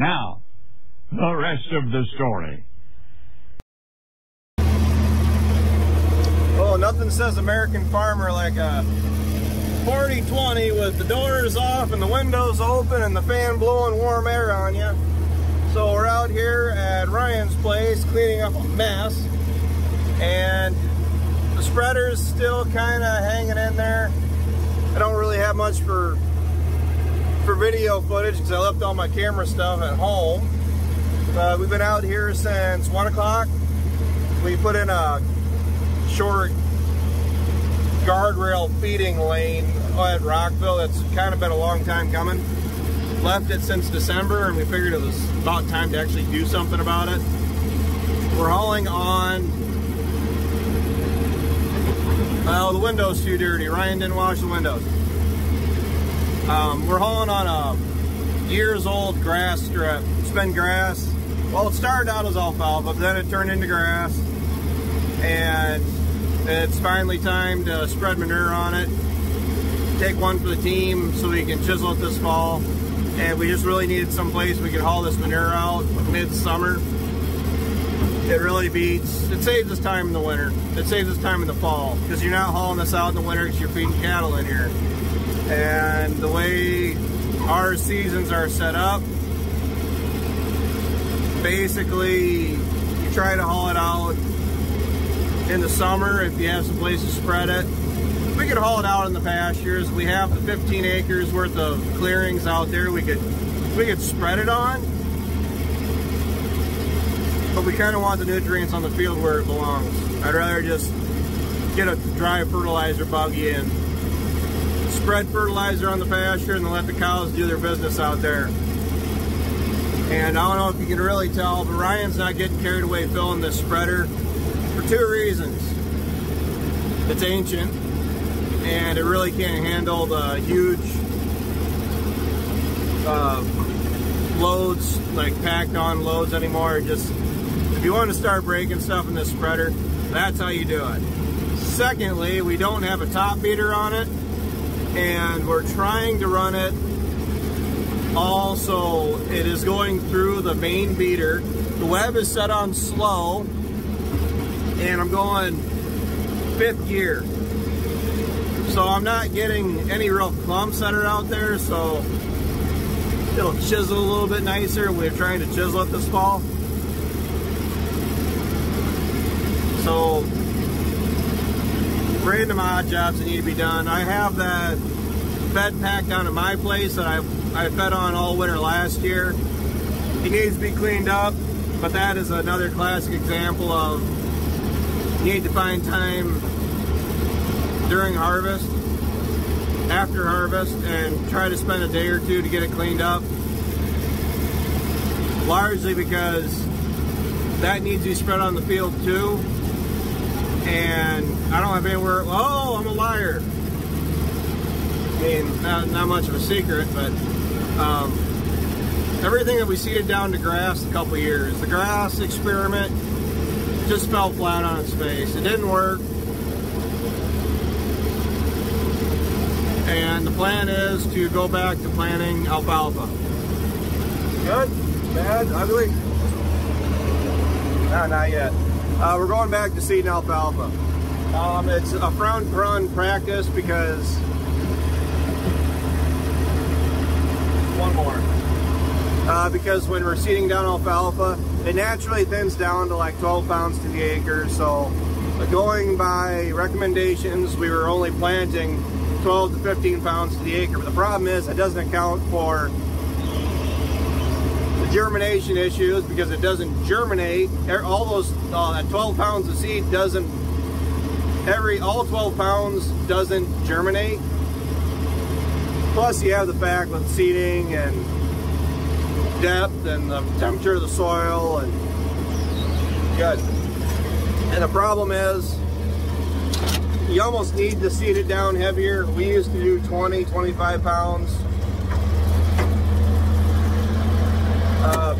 Now, the rest of the story. Oh, nothing says American farmer like a 40-20 with the doors off and the windows open and the fan blowing warm air on you. So we're out here at Ryan's place cleaning up a mess, and the spreader's still kind of hanging in there. I don't really have much for video footage because I left all my camera stuff at home. We've been out here since 1 o'clock. We put in a short guardrail feeding lane at Rockville. It's kind of been a long time coming. Left it since December, and we figured it was about time to actually do something about it. We're hauling on, well, the window's too dirty. Ryan didn't wash the windows. We're hauling on a years old grass strip. It's been grass. Well, it started out as alfalfa, but then it turned into grass, and it's finally time to spread manure on it. Take one for the team so we can chisel it this fall. And we just really needed some place we could haul this manure out mid-summer. It really beats, it saves us time in the winter. It saves us time in the fall, because you're not hauling this out in the winter because you're feeding cattle in here. And the way our seasons are set up, basically you try to haul it out in the summer if you have some place to spread it. We could haul it out in the pastures. We have the 15 acres worth of clearings out there we could spread it on, but we kind of want the nutrients on the field where it belongs. I'd rather just get a dry fertilizer buggy and spread fertilizer on the pasture and then let the cows do their business out there. And I don't know if you can really tell, but Ryan's not getting carried away filling this spreader for two reasons. It's ancient, and it really can't handle the huge loads, like packed on loads anymore. Just, if you want to start breaking stuff in this spreader, that's how you do it. Secondly, we don't have a top beater on it, and we're trying to run it also, it is going through the main beater. The web is set on slow, and I'm going 5th gear. So I'm not getting any real clumps that are out there, so it'll chisel a little bit nicer. We're trying to chisel it this fall. So random odd jobs that need to be done. I have that fed pack down at my place that I fed on all winter last year. He needs to be cleaned up, but that is another classic example of you need to find time during harvest, after harvest, and try to spend a day or two to get it cleaned up. Largely because that needs to be spread on the field too. And I don't have anywhere, oh, I'm a liar. I mean, not much of a secret, but everything that we seeded down to grass a couple years, the grass experiment just fell flat on its face. It didn't work. And the plan is to go back to planting alfalfa. Good? Bad? Ugly? No, not yet. We're going back to seeding alfalfa. It's a frowned-upon practice because... One more. Because when we're seeding down alfalfa, it naturally thins down to like 12 pounds to the acre. So going by recommendations, we were only planting 12 to 15 pounds to the acre. But the problem is it doesn't account for the germination issues because it doesn't germinate. All those, at 12 pounds of seed doesn't, all 12 pounds doesn't germinate. Plus you have the fact with seeding and depth and the temperature of the soil and good. And the problem is you almost need to seed it down heavier. We used to do 20, 25 pounds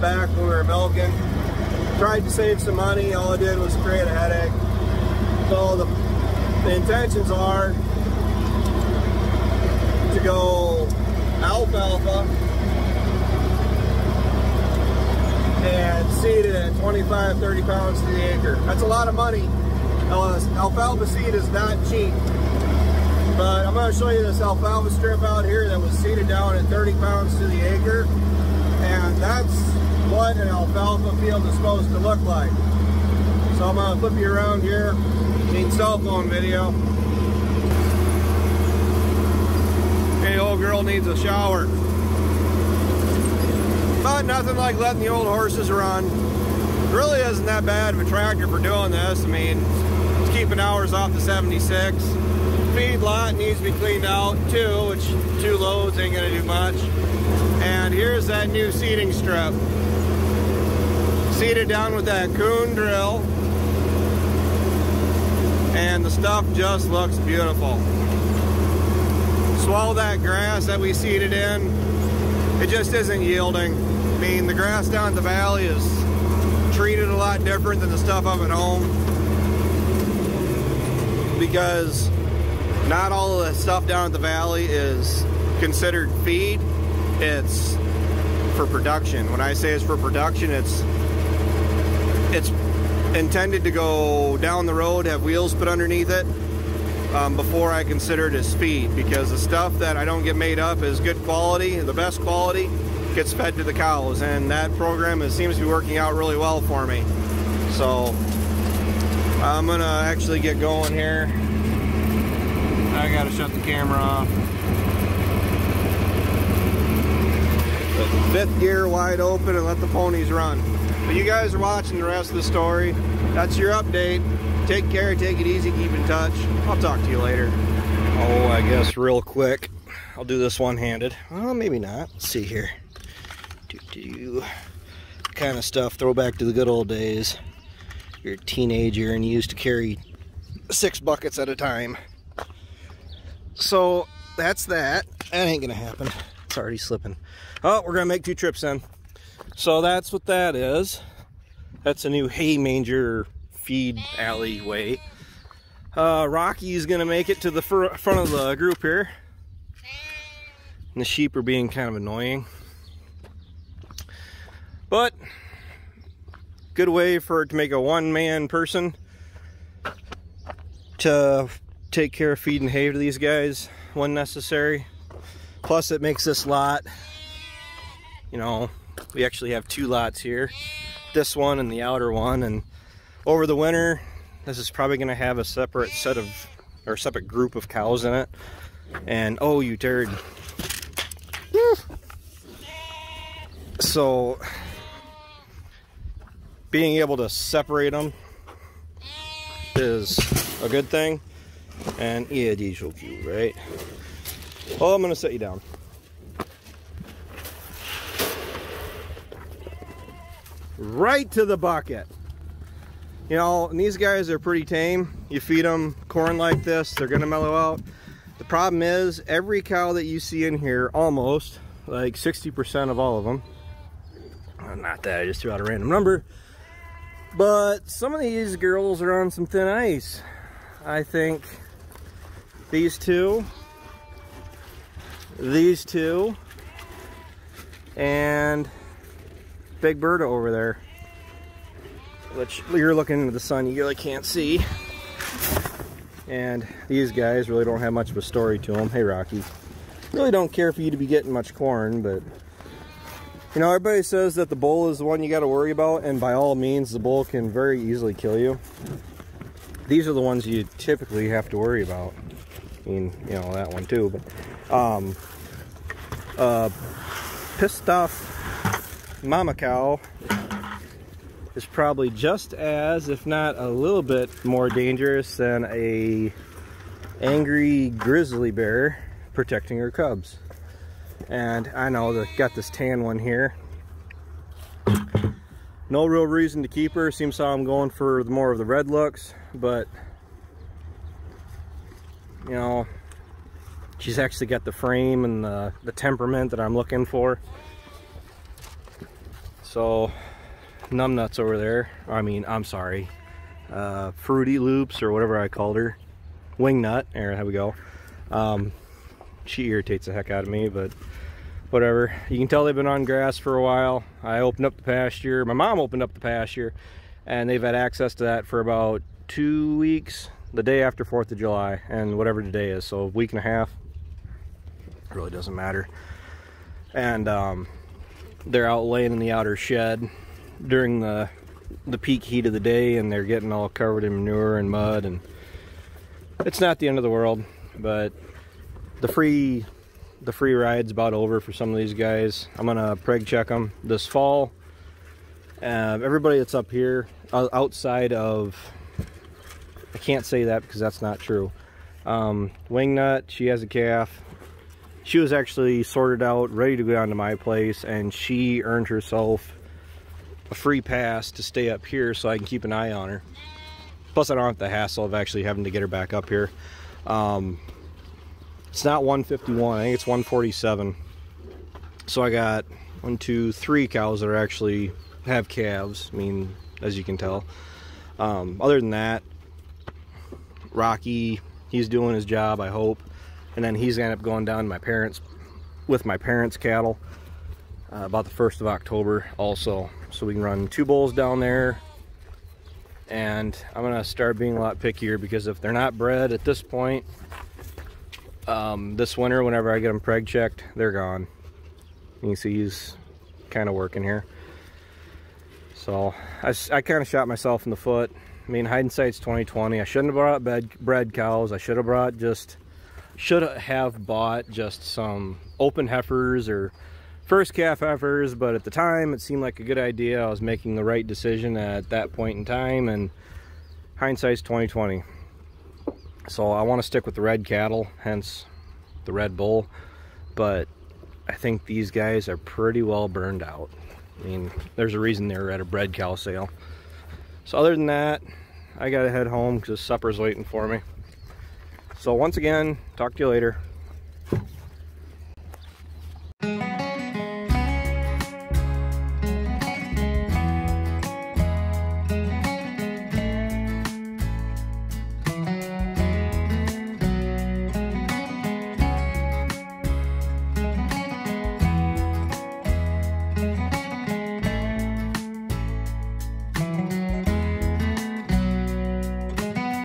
back when we were milking. Tried to save some money. All it did was create a headache. So the intentions are to go alfalfa seeded at 25, 30 pounds to the acre. That's a lot of money. Alfalfa seed is not cheap. But I'm going to show you this alfalfa strip out here that was seeded down at 30 pounds to the acre. And that's what an alfalfa field is supposed to look like. So I'm going to flip you around here. Need cell phone video. Hey, old girl needs a shower. But nothing like letting the old horses run. It really isn't that bad of a tractor for doing this. I mean, it's keeping hours off the 76. Feed lot needs to be cleaned out too, which 2 loads ain't gonna do much. And here's that new seeding strip. Seeded down with that coon drill. And the stuff just looks beautiful. Swallow that grass that we seeded in. It just isn't yielding. I mean, the grass down at the valley is treated a lot different than the stuff up at home. Because not all of the stuff down at the valley is considered feed. It's for production. When I say it's for production, it's intended to go down the road, have wheels put underneath it, before I consider it as feed. Because the stuff that I don't get made up is good quality, the best quality, gets fed to the cows. And that program seems to be working out really well for me. So I'm gonna actually get going here. I gotta shut the camera off. Put the 5th gear wide open and let the ponies run. But you guys are watching the rest of the story. That's your update. Take care, take it easy, keep in touch. I'll talk to you later. Oh, I guess real quick, I'll do this one-handed. Well, maybe not. Let's see here. Kind of stuff, throwback to the good old days. You're a teenager and you used to carry 6 buckets at a time. So that's that. That ain't gonna happen. It's already slipping. Oh, we're gonna make 2 trips then. So that's what that is. That's a new hay manger feed alleyway. Rocky's gonna make it to the front of the group here. And the sheep are being kind of annoying. But good way for it to make a one-man person to take care of feeding hay to these guys when necessary. Plus it makes this lot, you know, we actually have 2 lots here, this one and the outer one, and over the winter this is probably going to have a separate set of, or separate group of cows in it. And oh, you turd. So being able to separate them is a good thing. And yeah, diesel cube, right? Well, I'm gonna set you down. Right to the bucket. You know, and these guys are pretty tame. You feed them corn like this, they're gonna mellow out. The problem is, every cow that you see in here, almost, like 60% of all of them, not that, I just threw out a random number, but some of these girls are on some thin ice. I think these two, and Big Berta over there, which you're looking into the sun, you really can't see. And these guys really don't have much of a story to them. Hey, Rocky. Really don't care for you to be getting much corn, but you know, everybody says that the bull is the one you got to worry about, and by all means, the bull can very easily kill you. These are the ones you typically have to worry about. I mean, you know, that one too, but pissed off mama cow is probably just as, if not a little bit more dangerous than a angry grizzly bear protecting her cubs. And I know that got this tan one here. No real reason to keep her. Seems how I'm going for more of the red looks, but you know, she's actually got the frame and the temperament that I'm looking for. So Numbnuts over there, I mean, I'm sorry, Fruity Loops or whatever I called her, Wingnut, there we go. She irritates the heck out of me, but whatever. You can tell they've been on grass for a while. I opened up the pasture. My mom opened up the pasture, and they've had access to that for about 2 weeks, the day after 4th of July, and whatever today is, so a week and a half. It really doesn't matter. And they're out laying in the outer shed during the peak heat of the day, and they're getting all covered in manure and mud, and it's not the end of the world, but the free ride's about over for some of these guys. I'm gonna preg check them this fall. Everybody that's up here outside of, I can't say that because that's not true. Wingnut, she has a calf. She was actually sorted out, ready to go down to my place, and she earned herself a free pass to stay up here so I can keep an eye on her. Plus I don't have the hassle of actually having to get her back up here. It's not 151, I think it's 147. So I got 1, 2, 3 cows that are actually have calves, I mean, as you can tell. Other than that, Rocky, he's doing his job, I hope. And then he's gonna end up going down to with my parents' cattle about the 1st of October also. So we can run 2 bulls down there. And I'm gonna start being a lot pickier, because if they're not bred at this point, this winter, whenever I get them preg checked, they're gone. You can see he's kind of working here. So I kind of shot myself in the foot. I mean, hindsight's 2020. I shouldn't have brought bred cows. I should have bought just some open heifers or first calf heifers, but at the time it seemed like a good idea. I was making the right decision at that point in time, and hindsight's 2020. So I want to stick with the red cattle, hence the red bull, but I think these guys are pretty well burned out. I mean, there's a reason they were at a bred cow sale. So other than that, I gotta head home because supper's waiting for me. So once again, talk to you later.